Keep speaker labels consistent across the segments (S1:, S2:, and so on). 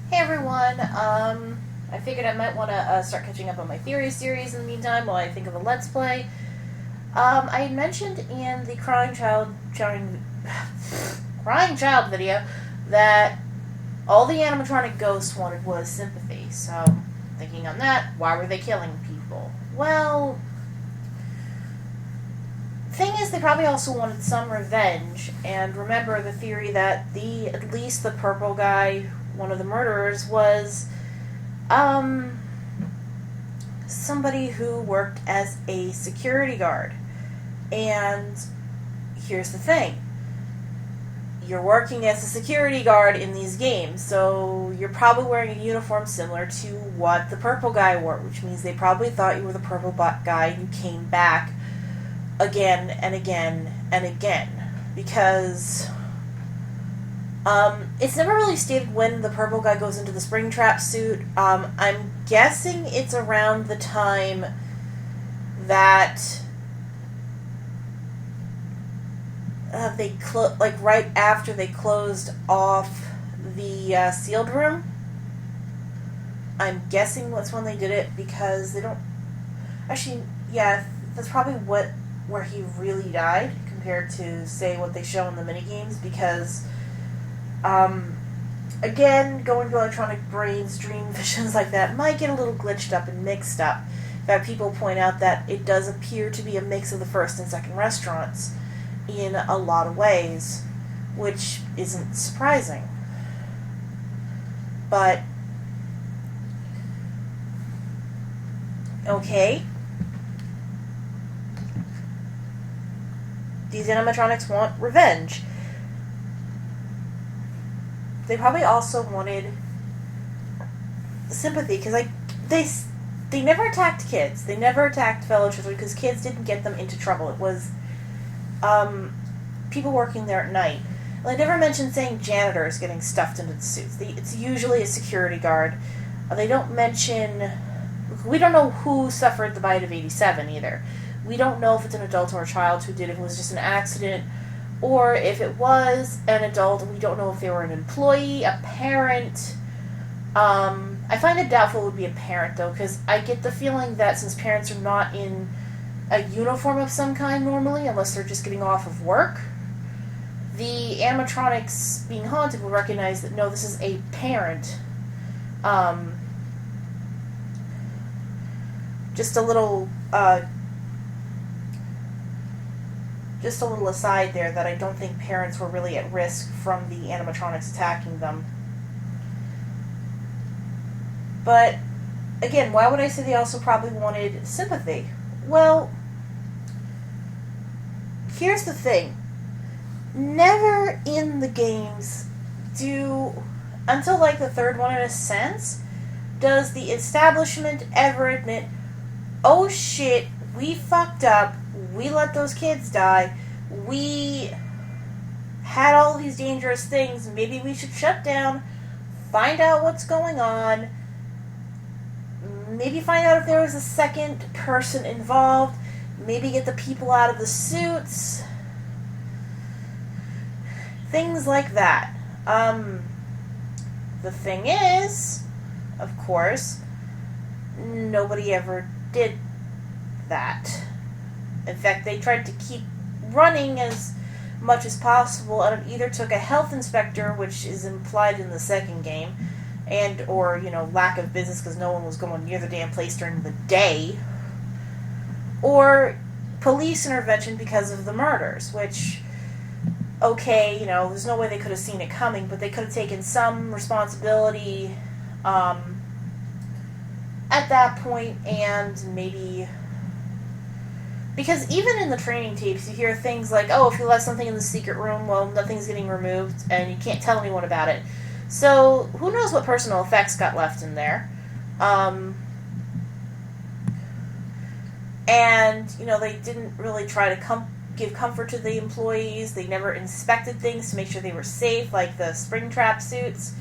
S1: Hey everyone, I figured I might want to start catching up on my theory series in the meantime while I think of a Let's Play. I had mentioned in the Crying Child video that all the animatronic ghosts wanted was sympathy, so thinking on that, why were they killing people? Well, thing is, they probably also wanted some revenge, and remember the theory that at least the purple guy, one of the murderers, was um, somebody who worked as a security guard. And here's the thing, you're working as a security guard in these games, so you're probably wearing a uniform similar to what the purple guy wore, which means they probably thought you were the purple guy who came back again and again and again. Because it's never really stated when the purple guy goes into the Springtrap suit. I'm guessing it's around the time that right after they closed off the sealed room. I'm guessing that's when they did it, because they don't actually. Yeah, that's probably where he really died compared to, say, what they show in the minigames, because again, going to electronic brains, dream visions like that might get a little glitched up and mixed up. In fact, people point out that it does appear to be a mix of the first and second restaurants in a lot of ways, which isn't surprising. But, okay. These animatronics want revenge. They probably also wanted sympathy, because they never attacked kids. They never attacked fellow children, because kids didn't get them into trouble. It was people working there at night. Well, they never mentioned saying janitors getting stuffed into the suits. It's usually a security guard. They don't mention. We don't know who suffered the bite of 87 either. We don't know if it's an adult or a child who did it. If it was just an accident, or if it was an adult. We don't know if they were an employee, a parent. I find it doubtful it would be a parent, though, because I get the feeling that since parents are not in a uniform of some kind normally, unless they're just getting off of work, the animatronics being haunted will recognize that, no, this is a parent. Just a little aside there, that I don't think parents were really at risk from the animatronics attacking them. But again, why would I say they also probably wanted sympathy? Well, here's the thing. Never in the games until like the third one in a sense, does the establishment ever admit, oh shit, we fucked up, we let those kids die, we had all these dangerous things, maybe we should shut down, find out what's going on, maybe find out if there was a second person involved, maybe get the people out of the suits, things like that. The thing is, of course, nobody ever did that. In fact, they tried to keep running as much as possible, and it either took a health inspector, which is implied in the second game, and or, lack of business because no one was going near the damn place during the day, or police intervention because of the murders, which, okay, there's no way they could have seen it coming, but they could have taken some responsibility at that point, and maybe, because even in the training tapes you hear things like, oh, if you left something in the secret room, well, nothing's getting removed and you can't tell anyone about it. So who knows what personal effects got left in there. And they didn't really try to give comfort to the employees. They never inspected things to make sure they were safe, like the Springtrap suits.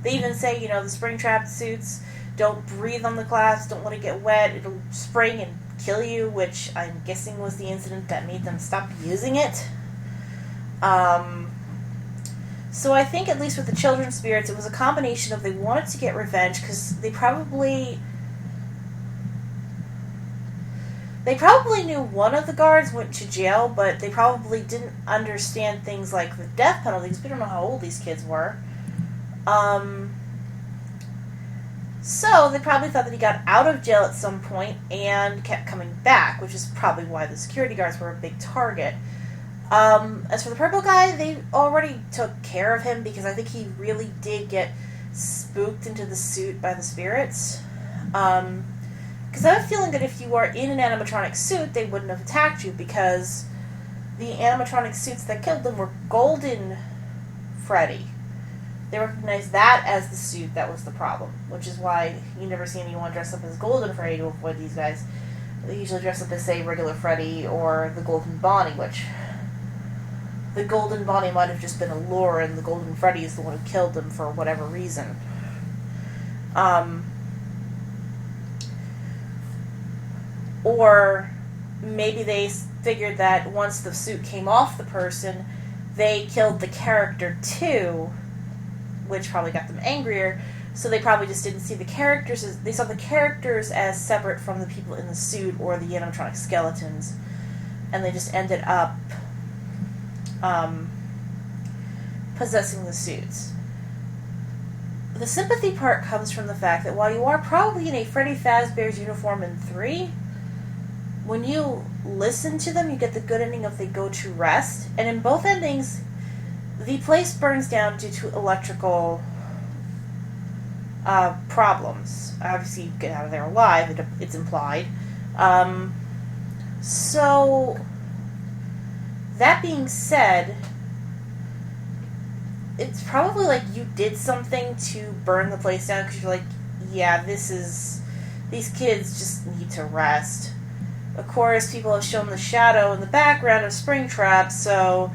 S1: They even say, the Springtrap suits don't breathe on the glass, don't let it get wet, it'll spring and kill you, which I'm guessing was the incident that made them stop using it. So I think, at least with the children's spirits, it was a combination of they wanted to get revenge because they probably knew one of the guards went to jail, but they probably didn't understand things like the death penalty because we don't know how old these kids were. So they probably thought that he got out of jail at some point and kept coming back, which is probably why the security guards were a big target. As for the purple guy, they already took care of him because I think he really did get spooked into the suit by the spirits. Because I have a feeling that if you were in an animatronic suit, they wouldn't have attacked you because the animatronic suits that killed them were Golden Freddy. They recognized that as the suit that was the problem, which is why you never see anyone dress up as Golden Freddy to avoid these guys. They usually dress up as, say, regular Freddy or the Golden Bonnie, which the Golden Bonnie might have just been a lure and the Golden Freddy is the one who killed them for whatever reason. Or maybe they figured that once the suit came off the person, they killed the character too, which probably got them angrier, so they probably just didn't see the characters as, they saw the characters as separate from the people in the suit or the animatronic skeletons, and they just ended up possessing the suits. The sympathy part comes from the fact that while you are probably in a Freddy Fazbear's uniform in 3, when you listen to them, you get the good ending of they go to rest, and in both endings, the place burns down due to electrical problems. Obviously, you get out of there alive, it's implied. So, that being said, it's probably like you did something to burn the place down because you're like, yeah, these kids just need to rest. Of course, people have shown the shadow in the background of Springtrap, so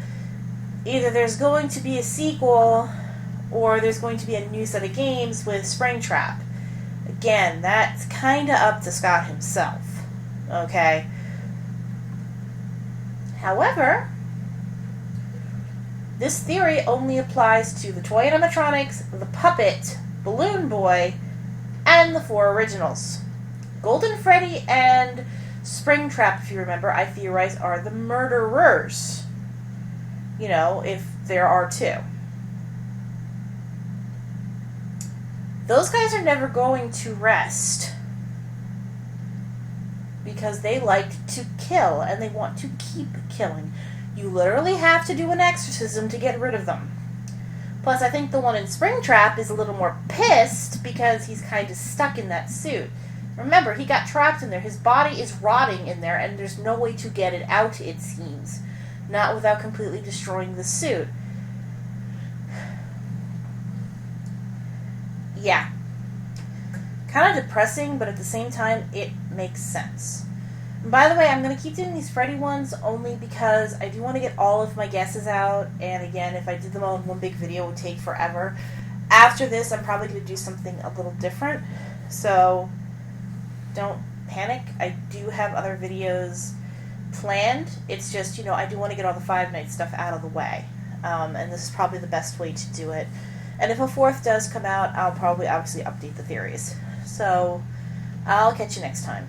S1: either there's going to be a sequel or there's going to be a new set of games with Springtrap. Again, that's kind of up to Scott himself. Okay? However, this theory only applies to the toy animatronics, the puppet, Balloon Boy, and the 4 originals. Golden Freddy and Springtrap, if you remember, I theorize, are the murderers. You know, if there are 2. Those guys are never going to rest because they like to kill and they want to keep killing. You literally have to do an exorcism to get rid of them. Plus, I think the one in Springtrap is a little more pissed because he's kind of stuck in that suit. Remember, he got trapped in there. His body is rotting in there, and there's no way to get it out, it seems. Not without completely destroying the suit. Yeah. Kind of depressing, but at the same time, it makes sense. And by the way, I'm going to keep doing these Freddy ones only because I do want to get all of my guesses out, and again, if I did them all in one big video, it would take forever. After this, I'm probably going to do something a little different, so don't panic. I do have other videos planned. It's just, I do want to get all the Five Nights stuff out of the way, and this is probably the best way to do it. And if a 4th does come out, I'll probably obviously update the theories. So, I'll catch you next time.